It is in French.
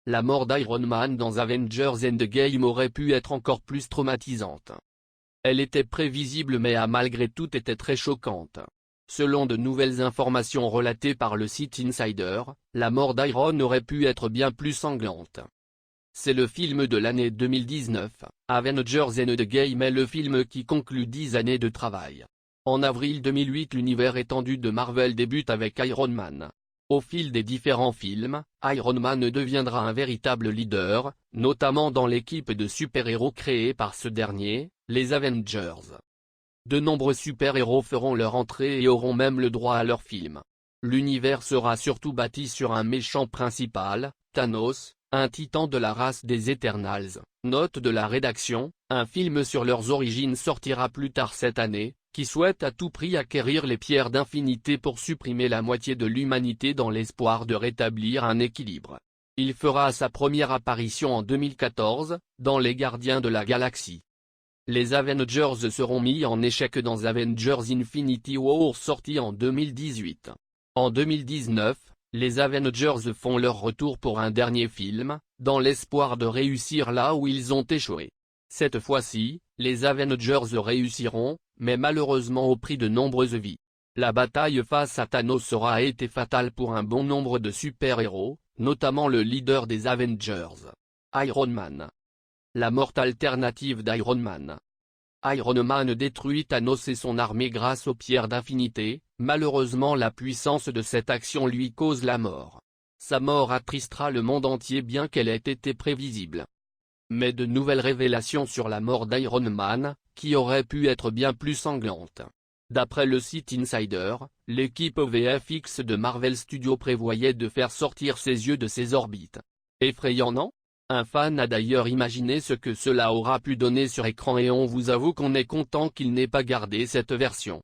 La mort d'Iron Man dans Avengers Endgame aurait pu être encore plus traumatisante. Elle était prévisible mais a malgré tout été très choquante. Selon de nouvelles informations relatées par le site Insider, la mort d'Iron aurait pu être bien plus sanglante. C'est le film de l'année 2019, Avengers Endgame est le film qui conclut 10 années de travail. En avril 2008 l'univers étendu de Marvel débute avec Iron Man. Au fil des différents films, Iron Man deviendra un véritable leader, notamment dans l'équipe de super-héros créée par ce dernier, les Avengers. De nombreux super-héros feront leur entrée et auront même le droit à leur film. L'univers sera surtout bâti sur un méchant principal, Thanos, un titan de la race des Eternals. Note de la rédaction, un film sur leurs origines sortira plus tard cette année, qui souhaite à tout prix acquérir les pierres d'infinité pour supprimer la moitié de l'humanité dans l'espoir de rétablir un équilibre. Il fera sa première apparition en 2014, dans Les Gardiens de la Galaxie. Les Avengers seront mis en échec dans Avengers Infinity War sorti en 2018. En 2019, les Avengers font leur retour pour un dernier film, dans l'espoir de réussir là où ils ont échoué. Cette fois-ci, les Avengers réussiront, mais malheureusement au prix de nombreuses vies. La bataille face à Thanos aura été fatale pour un bon nombre de super-héros, notamment le leader des Avengers, Iron Man. La morte alternative d'Iron Man. Iron Man détruit Thanos et son armée grâce aux pierres d'infinité, malheureusement la puissance de cette action lui cause la mort. Sa mort attristera le monde entier bien qu'elle ait été prévisible. Mais de nouvelles révélations sur la mort d'Iron Man, qui aurait pu être bien plus sanglante. D'après le site Insider, l'équipe VFX de Marvel Studios prévoyait de faire sortir ses yeux de ses orbites. Effrayant non ? Un fan a d'ailleurs imaginé ce que cela aura pu donner sur écran et on vous avoue qu'on est content qu'il n'ait pas gardé cette version.